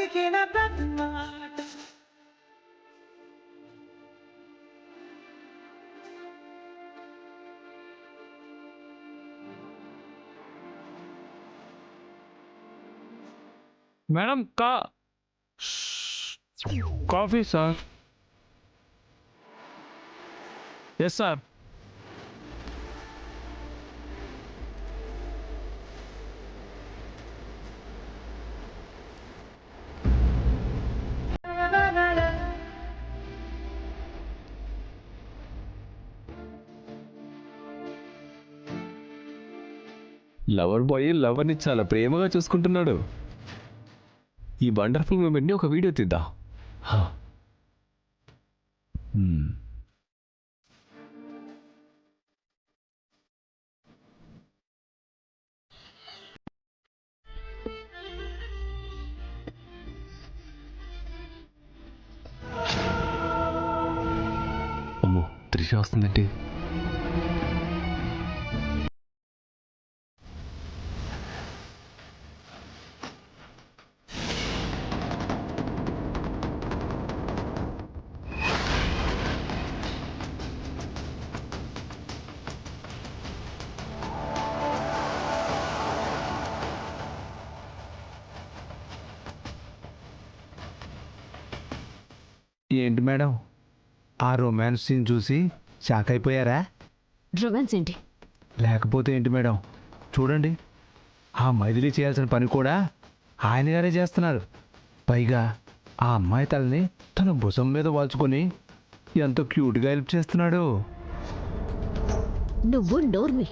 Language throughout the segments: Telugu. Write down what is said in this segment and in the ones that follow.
పలికిన ప్రతి మాట madam coffee sir. Yes sir. Lover boy లవర్ని చాలా ప్రేమగా చూసుకుంటున్నాడు. ఈ వండర్ఫుల్ మూమెంట్ని ఒక వీడియో తీద్దాం. అమ్మో, త్రిష వస్తుందంటే. ఏంటి మేడం, ఆ రొమాన్స్ సీన్ చూసి షాక్ అయిపోయారా? రొమాన్స్ ఏంటి? లేకపోతే ఏంటి మేడం, చూడండి, ఆ మైథిలి చేయాల్సిన పని కూడా ఆయన గారే చేస్తున్నారు. పైగా ఆ అమ్మాయి తలని తన భుజం మీద వాల్చుకొని ఎంతో క్యూట్గా హెల్ప్ చేస్తున్నాడు. నువ్వు నోర్మి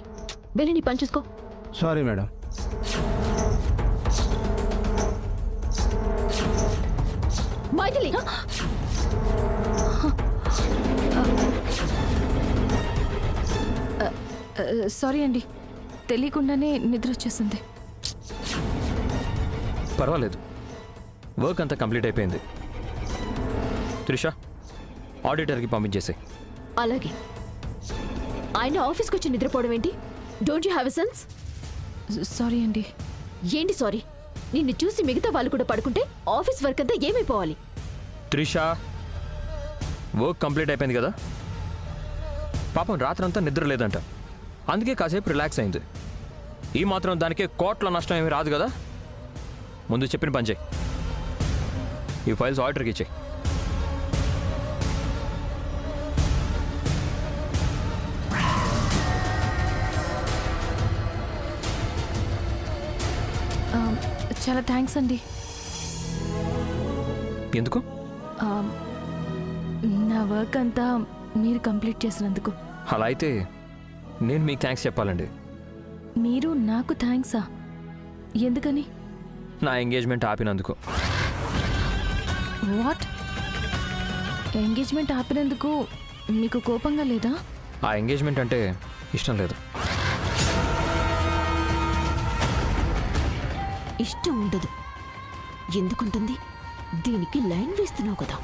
వెళ్ళి నీ పని చూసుకో. Sorry madam. మైథిలి, సారీ అండి, తెలియకుండానే నిద్ర వచ్చేసింది. పర్వాలేదు, వర్క్ అంతా కంప్లీట్ అయిపోయింది. త్రిష, ఆడిటర్కి పంపించేసే. అలాగే. ఆయన ఆఫీస్కి వచ్చి నిద్రపోవడం ఏంటి? Don't you have a sense? Sorry అండి. ఏంటి సారీ? నిన్ను చూసి మిగతా వాళ్ళు కూడా పడుకుంటే ఆఫీస్ వర్క్ అంతా ఏమైపోవాలి? త్రిష, వర్క్ కంప్లీట్ అయిపోయింది కదా. పాపం రాత్రంతా నిద్ర లేదంట, అందుకే కాసేపు రిలాక్స్ అయింది. ఈ మాత్రం దానికే కోట్ల నష్టం ఏమీ రాదు కదా. ముందు చెప్పిన పని చేయి, ఈ ఫైల్స్ ఆడిటర్కి ఇచ్చేయి. చాలా థ్యాంక్స్ అండి. ఎందుకు? నా వర్క్ అంతా మీరు కంప్లీట్ చేసినందుకు. అలా అయితే నేను మీకు థ్యాంక్స్ చెప్పాలండి. మీరు నాకు థ్యాంక్సా? ఎందుకని? నా ఎంగేజ్మెంట్ ఆపినందుకు. వాట్? ఎంగేజ్మెంట్ ఆపినందుకు మీకు కోపంగా లేదా? ఆ ఎంగేజ్మెంట్ అంటే ఇష్టం లేదు. ఇష్టం ఉండదు. ఎందుకుంటుంది? దీనికి లైన్ వేస్తున్నావు కదా.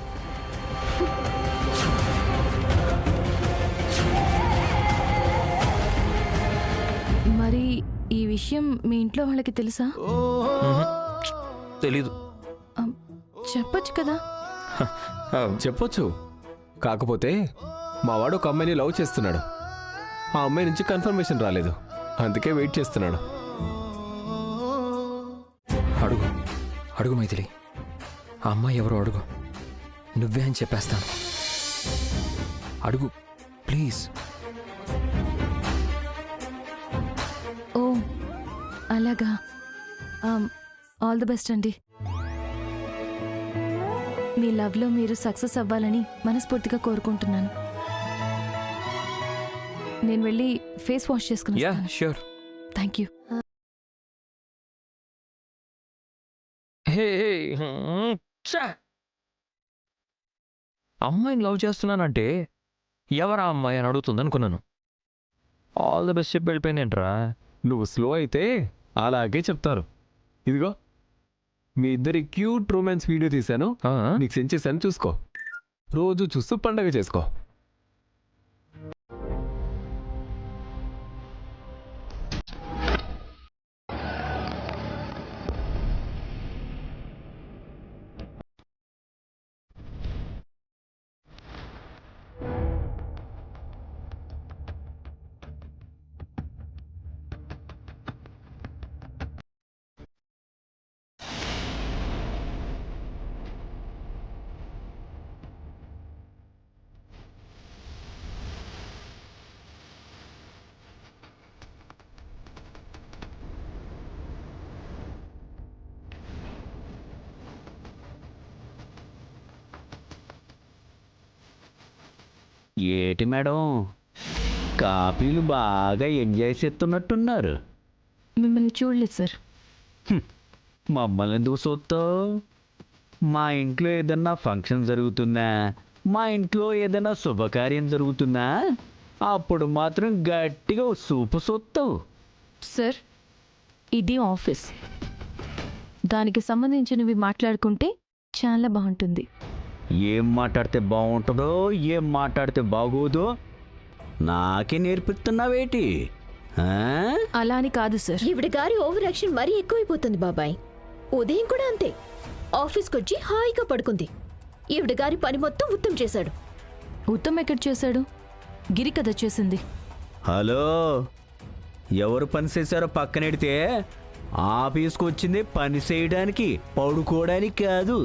మరి ఈ విషయం మీ ఇంట్లో వాళ్ళకి తెలుసా? తెలీదు. చెప్పొచ్చు కదా. చెప్పొచ్చు, కాకపోతే మా వాడు ఒక అమ్మాయిని లవ్ చేస్తున్నాడు. ఆ అమ్మాయి నుంచి కన్ఫర్మేషన్ రాలేదు, అందుకే వెయిట్ చేస్తున్నాడు. అడుగు అడుగు మైథిలి, ఆ అమ్మాయి ఎవరో అడుగు, నువ్వే అని చెప్పేస్తాను. అడుగు ప్లీజ్. ఓ అలాగా. ఆల్ ది బెస్ట్ అండి. మీ లవ్లో మీరు సక్సెస్ అవ్వాలని మనస్ఫూర్తిగా కోరుకుంటున్నాను. నేను వెళ్ళి ఫేస్ వాష్ చేసుకుని యా ష్యూర్. Thank you. అమ్మాయిని లవ్ చేస్తున్నానంటే ఎవరా అమ్మాయి అని అడుగుతుంది అనుకున్నాను. ఆల్ ది బెస్ట్ చెప్పి వెళ్ళిపోయిందేంట్రా. నువ్వు స్లో అయితే అలాగే చెప్తారు. ఇదిగో మీ ఇద్దరి క్యూట్ రొమాన్స్ వీడియో తీశాను, నీకు సెండ్ చేశాను, చూసుకో. రోజు చూస్తూ పండగ చేసుకో. ఏటి మేడం కాపీలు బాగా ఎంజాయ్ చేస్తున్నట్టున్నారు. మిమ్మల్ని చూడలేదు సార్. మమ్మల్ని ఎందుకు చూస్తావు? మా ఇంట్లో ఏదన్నా ఫంక్షన్ జరుగుతున్నా, మా ఇంట్లో ఏదైనా శుభకార్యం జరుగుతున్నా అప్పుడు మాత్రం గట్టిగా ఓ సూపు చూస్తావు. సార్, ఇది ఆఫీస్. దానికి సంబంధించినవి మాట్లాడుకుంటే చాలా బాగుంటుంది. ఏం మాట్లాడితే బాగుంటుందో ఏం మాట్లాడితే బాగోదో నాకే నేర్పిస్తున్నావేటి? ఆ? అలా అని కాదు సార్. ఈవిడ గారి ఓవర్ యాక్షన్ మరీ ఎక్కువైపోతుంది బాబాయ్. ఉదయం కూడా అంతే. ఆఫీస్కి వచ్చి హాయిగా పడుకుంది. ఈవిడ గారి పని మొత్తం ఉత్తమ్ చేశాడు. ఉత్తమ్ ఎక్కడ చేశాడు? గిరి కదా చేసింది. హలో, ఎవరు పని చేశారో పక్కనెడితే ఆఫీస్కి వచ్చింది పని చేయడానికి, పడుకోవడానికి కాదు.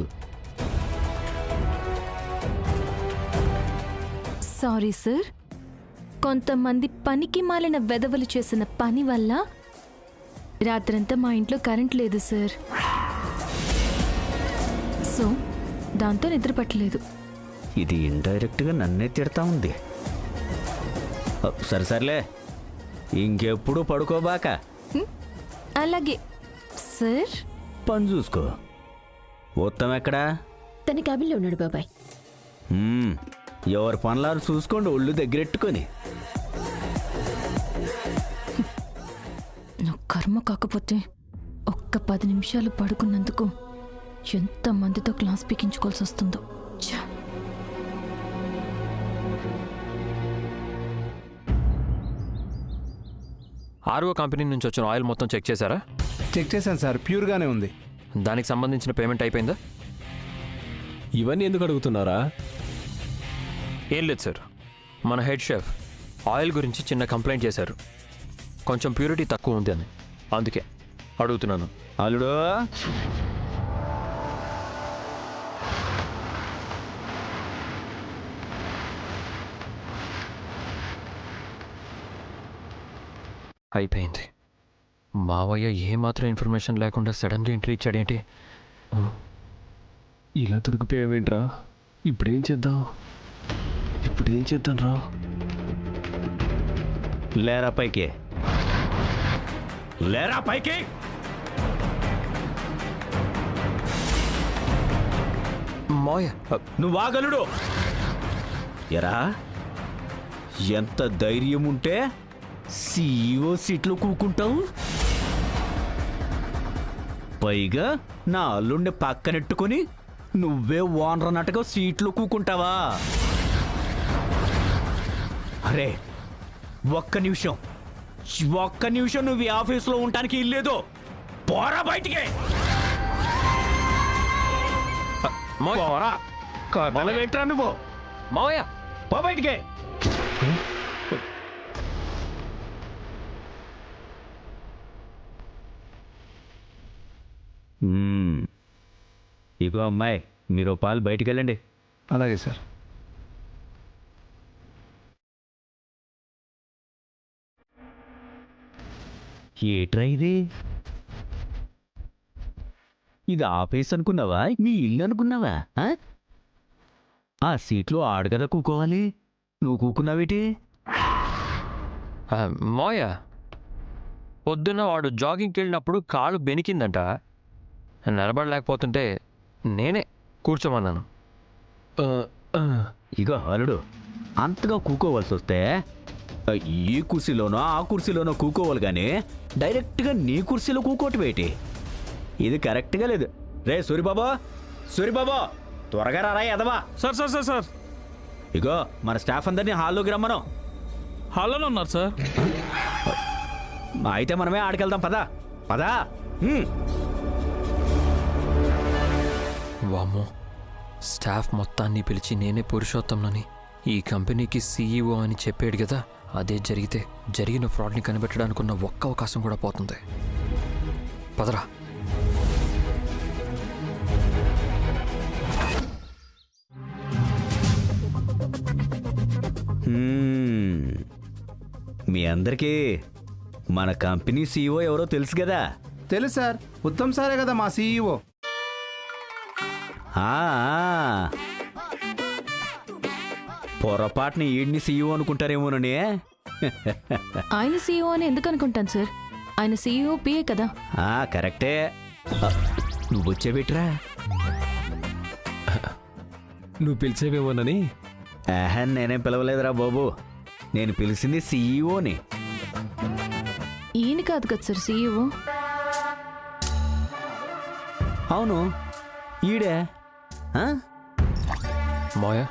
సారీ సార్, కొంతమంది పనికి మాలిన వెధవలు చేసిన పని వల్ల రాత్రంతా మా ఇంట్లో కరెంట్ లేదు సార్. సో దాంతో నిద్ర పట్టలేదు. ఇది ఇండైరెక్ట్గా నన్నే తిడతా ఉంది. సరేలే, ఇంకెప్పుడు పడుకోబాక. అలాగే సార్. పని చూసుకో. ఉత్తమ్ ఎక్కడా? తన క్యాబిన్లో ఉన్నాడు బాబాయ్. ఎవరి పనులారు చూసుకోండి, ఒళ్ళు దగ్గరెట్టుకొని. నా కర్మ కాకపోతే ఒక్క 10 నిమిషాలు పడుకున్నందుకు ఎంతమందితో క్లాస్ పీకించుకోవాల్సి వస్తుందో. ఛా! ఆర్ఓ కంపెనీ నుంచి వచ్చిన ఆయిల్ మొత్తం చెక్ చేశారా? చెక్ చేశాను సార్, ప్యూర్గానే ఉంది. దానికి సంబంధించిన పేమెంట్ అయిపోయిందా? ఇవన్నీ ఎందుకు అడుగుతున్నారా? ఏం లేదు సార్, మన హెడ్ షెఫ్ ఆయిల్ గురించి చిన్న కంప్లైంట్ చేశారు. కొంచెం ప్యూరిటీ తక్కువ ఉంది అని, అందుకే అడుగుతున్నాను. అల్లుడు, అయిపోయింది. మావయ్య ఏమాత్రం ఇన్ఫర్మేషన్ లేకుండా సడన్గా ఎంట్రీ ఇచ్చాడేంటి? ఇలా దొరికిపోయావేంట్రా? ఇప్పుడేం చేద్దాం రా? లేరా పైకి, లేరా పైకి. మావయ్య, నువ్వు ఆగలుడు. ఎరా, ఎంత ధైర్యం ఉంటే సీఈఓ సీట్లో కూకుంటావు? పైగా నా అల్లుండి పక్కనెట్టుకొని నువ్వే ఓనర్ అన్నట్టుగా సీట్లో కూకుంటావా? అరే, ఒక్క నిమిషం నువ్వు ఈ ఆఫీస్లో ఉండటానికి ఇల్లేదు. పోరా బయటికి. మావయ్య, నువ్వు మావయ్య, పో బయటికి. ఇగో అమ్మాయి, మీరు పాలు బయటికి వెళ్ళండి. అలాగే సార్. ఏట్రా ఇది? ఇది ఆఫీస్ అనుకున్నావా, మీ ఇల్లు అనుకున్నావా? ఆ సీట్లో ఆడు కదా కూకోవాలి, నువ్వు కూకున్నావేటి? మావయ్య, పొద్దున్న వాడు జాగింగ్కి వెళ్ళినప్పుడు కాలు బెనికిందంట. నిలబడలేకపోతుంటే నేనే కూర్చోమన్నాను. ఇగో అల్లుడు, అంతగా కూకోవాల్సి వస్తే ఈ కుర్చీలోనో ఆ కుర్చీలోనో కూకోవాలి కానీ డైరెక్ట్గా నీ కుర్చీలో కూకోటి వేటి? ఇది కరెక్ట్గా లేదు. రే సూరిబాబా, త్వరగా రారా ఎదవా. సార్. ఇగో మన స్టాఫ్ అందరినీ హాల్లోకి రమ్మను. హాల్లోనే ఉన్నారు సార్. అయితే మనమే ఆడికెళ్దాం, పదా. వామ్మో, స్టాఫ్ మొత్తాన్ని పిలిచి నేనే పురుషోత్తంనని ఈ కంపెనీకి సీఈఓ అని చెప్పాడు కదా. అదే జరిగితే జరిగిన ఫ్రాడ్ని కనిపెట్టడానికి ఉన్న ఒక్క అవకాశం కూడా పోతుంది. పదరా. మీ అందరికీ మన కంపెనీ సీఈఓ ఎవరో తెలుసు కదా? తెలుసు సార్, ఉత్తమ్ సారే కదా మా సీఈఓ. పొరపాటుని ఈడిని సీఈఓ అనుకుంటారేమోనని. ఆయన సీఈఓ అని ఎందుకు అనుకుంటాను సార్? ఆయన సీఈఓ పిఏ కదా. కరెక్టే. నువ్వు వచ్చేవిట్రా? నువ్వు పిలిచేవేమోనని. నేనేం పిలవలేదురా బాబు, నేను పిలిచింది సీఈఓని. ఈయన కాదు కదా సార్ సీఈఓ. అవును, ఈడే. మాయా,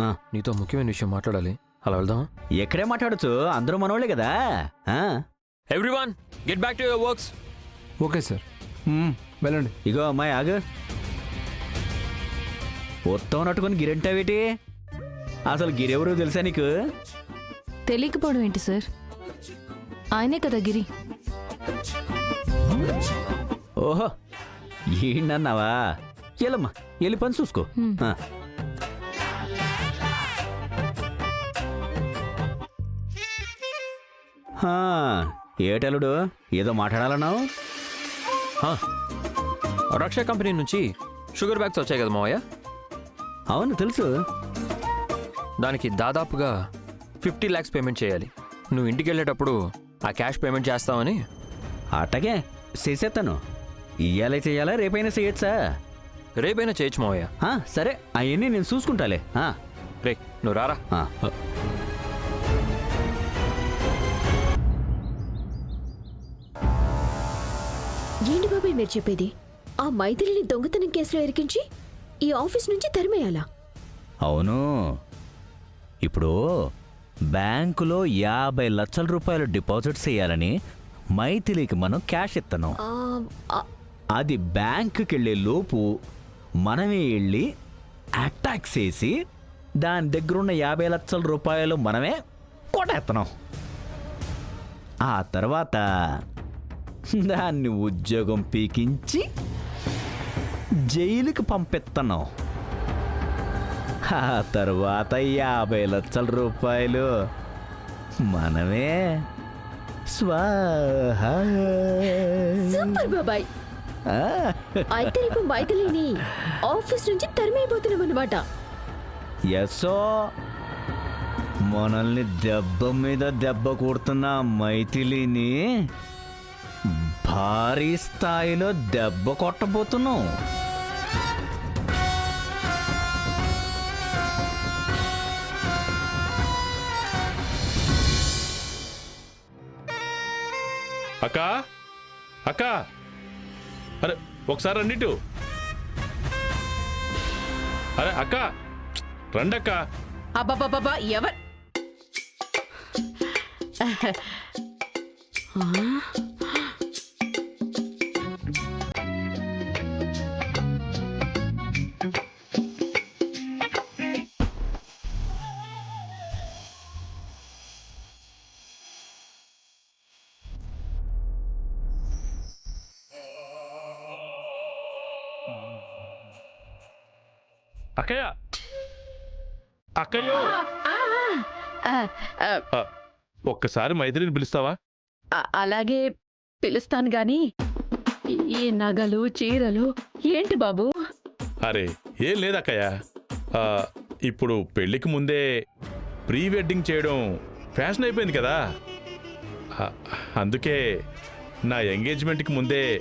ఆ, నీతో ముఖ్యమైన విషయం మాట్లాడాలి. అలా వెళ్దాం. ఎక్కడే మాట్లాడచ్చు, అందరూ మనోళ్ళే కదా. Everyone get back to your works. Okay sir, వెళ్ళండి. ఇగో అమ్మాయి ఆగు. మొత్తం నట్టుకొని గిరంటావేటి? అసలు గిరెవరో తెలుసా నీకు? తెలియకపోవడం ఏంటి సార్? ఆయనే కదా గిరి. ఓహో, ఏంటన్నావా? వెళ్ళమ్మా, వెళ్ళి పని చూసుకో. ఆ. ఏటలుడు ఏదో మాట్లాడాలన్నావు? రక్ష కంపెనీ నుంచి షుగర్ బ్యాగ్స్ వచ్చాయి కదా మావయ్య. అవును తెలుసు. దానికి దాదాపుగా 50 lakhs పేమెంట్ చేయాలి. నువ్వు ఇంటికి వెళ్ళేటప్పుడు ఆ క్యాష్ పేమెంట్ చేస్తావని. అట్టగే చేసేస్తాను. ఇయ్యాలే చెయ్యాలా, రేపైనా చేయొచ్చా? రేపైనా చేయొచ్చు మావయ్య. సరే, అవన్నీ నేను చూసుకుంటాలే. రే నువ్వు రారా. ఏంటి బాబాయ్ మీరు చెప్పేది? ఆ మైథిలిని దొంగతనం కేసులో ఇరికించి ఈ ఆఫీస్ నుంచి తరిమేయాలా? అవును. ఇప్పుడు బ్యాంకులో 50 లక్షల రూపాయలు డిపాజిట్ చేయాలని మైథిలికి మనం క్యాష్ ఇస్తున్నాం. అది బ్యాంకుకి వెళ్ళే లోపు మనమే వెళ్ళి అటాక్ చేసి దాని దగ్గరున్న 50 లక్షల రూపాయలు మనమే కొట్టేస్తున్నాం. ఆ తర్వాత దాన్ని ఉద్యోగం పీకించి జైలుకి పంపిస్తున్నాం. ఆ తర్వాత 50 లక్షల రూపాయలు మనమే స్వాహా. సూపర్ బాబాయ్. అయితే రేపు మైథిలిని ఆఫీస్ నుంచి తరిమైపోతున్నాం అన్నమాట. ఎస్సో, మనల్ని దెబ్బ మీద దెబ్బ కొడుతున్న మైథిలిని భారీ స్థాయిలో దెబ్బ కొట్టబోతున్నాం. అక్కా అక్కా, అరే ఒకసారి రండిటు. అరే అక్క, రండక్క. అబ్బబ్బబ్బా ఎవరు? అక్కయ్య, అక్కయ్యో, ఒక్కసారి మైథిలిని పిలుస్తావా? అలాగే పిలుస్తాను గాని ఈ నగలు చీరలు ఏంటి బాబు? అరే ఏం లేదక్కయ్య, ఇప్పుడు పెళ్లికి ముందే ప్రీ వెడ్డింగ్ చేయడం ఫ్యాషన్ అయిపోయింది కదా. అందుకే నా ఎంగేజ్మెంట్కి ముందే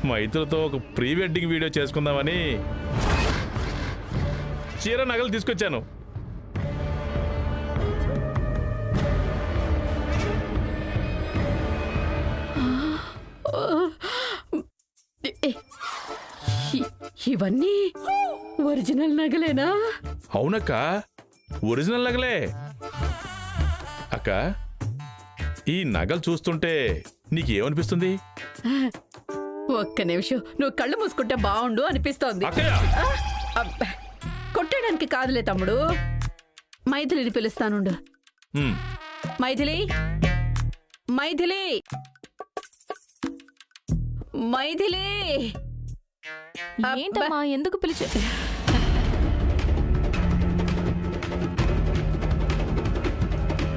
మైత్రులతో ఒక ప్రీ వెడ్డింగ్ వీడియో చేసుకుందామని చీర నగలు తీసుకొచ్చాను. ఇవన్నీ ఒరిజినల్ నగలేనా? అవునక్క, ఒరిజినల్ నగలే. అక్క, ఈ నగలు చూస్తుంటే నీకేమనిపిస్తుంది? ఒక్క నిమిషం, నువ్వు కళ్ళు మూసుకుంటే బాగుండు అనిపిస్తోంది. కొట్టడానికి కాదులే తమ్ముడు, మైథిలిని పిలుస్తానుండు. మైథిలి, మైథిలి, మైథిలి. ఏంటమ్మా, ఎందుకు పిలిచే?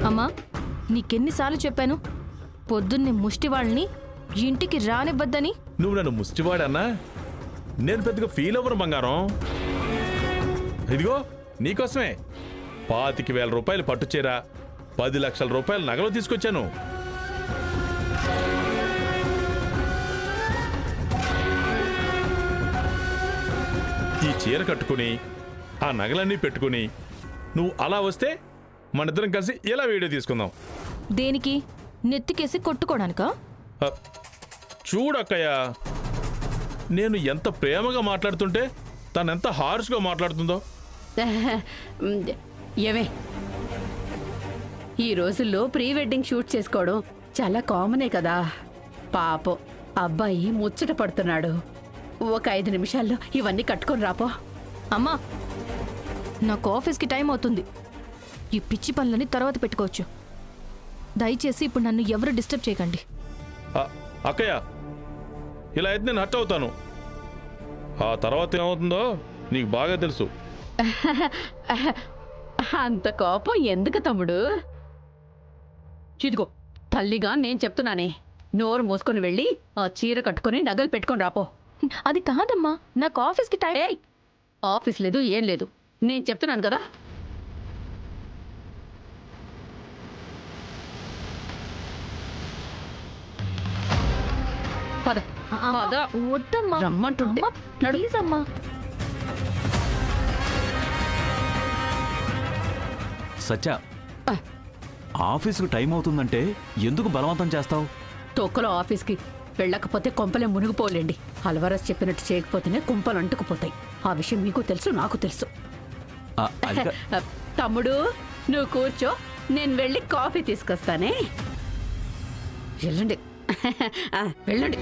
అమ్మా, నీకెన్నిసార్లు చెప్పాను పొద్దున్నే ముష్టి వాళ్ళని ఇంటికి రానివ్వద్దని? నువ్వు నన్ను ముష్టివాడన్నా నేను పెద్దగా ఫీల్ అవ్వను బంగారం. ఇదిగో నీకోసమే 25,000 రూపాయలు పట్టుచీర 10 లక్షల రూపాయలు నగలు తీసుకొచ్చాను. ఈ చీర కట్టుకుని ఆ నగలన్నీ పెట్టుకుని నువ్వు అలా వస్తే మనిద్దరం కలిసి ఇలా వీడియో తీసుకుందాం. దేనికి? నెత్తికేసి కొట్టుకోడానికా? ఆ, చూడక్కయ్య, నేను ఎంత ప్రేమగా మాట్లాడుతుంటే తను ఎంత హార్ష్గా మాట్లాడుతుందో. ఏమే, ఈ రోజుల్లో ప్రీ వెడ్డింగ్ షూట్ చేసుకోవడం చాలా కామనే కదా. పాపం అబ్బాయి ముచ్చట పడుతున్నాడు. ఒక 5 నిమిషాల్లో ఇవన్నీ కట్టుకొని రాపో. అమ్మా, నాకు ఆఫీస్కి టైం అవుతుంది. ఈ పిచ్చి పనులని తర్వాత పెట్టుకోవచ్చు. దయచేసి ఇప్పుడు నన్ను ఎవరు డిస్టర్బ్ చేయకండి. ఆ, అక్కయ్య, ఇలా అయితే నేను హర్ట్ అవుతాను. ఆ తర్వాత ఏమవుతుందో నీకు బాగా తెలుసు. అంత కోపం ఎందుకు తమ్ముడు? చిదుగో, తల్లిగా నేను చెప్తున్నానే, నోరు మూసుకొని వెళ్ళి ఆ చీర కట్టుకొని నగలు పెట్టుకొని రాపో. అది కాదమ్మా, నాకు ఆఫీస్కి టైం. ఏయ్, ఆఫీస్ లేదు, ఏం లేదు, నేను చెప్తున్నాను కదా. పద పద, వద్దమ్మా, రమ్మంటుంటే ప్లీజ్ అమ్మా. సత్య, ఆఫీసుకు టైం అవుతుందంటే ఎందుకు బలవంతం చేస్తావు? తొక్కలో ఆఫీస్కి వెళ్ళకపోతే కొంపలే మునిగిపోలేండి. అల్వరస్ చెప్పినట్టు చేయకపోతేనే కుంపలు అంటుకుపోతాయి. ఆ విషయం మీకు తెలుసు, నాకు తెలుసు. తమ్ముడు, నువ్వు కూర్చో, నేను వెళ్ళి కాఫీ తీసుకొస్తానే. వెళ్ళండి వెళ్ళండి.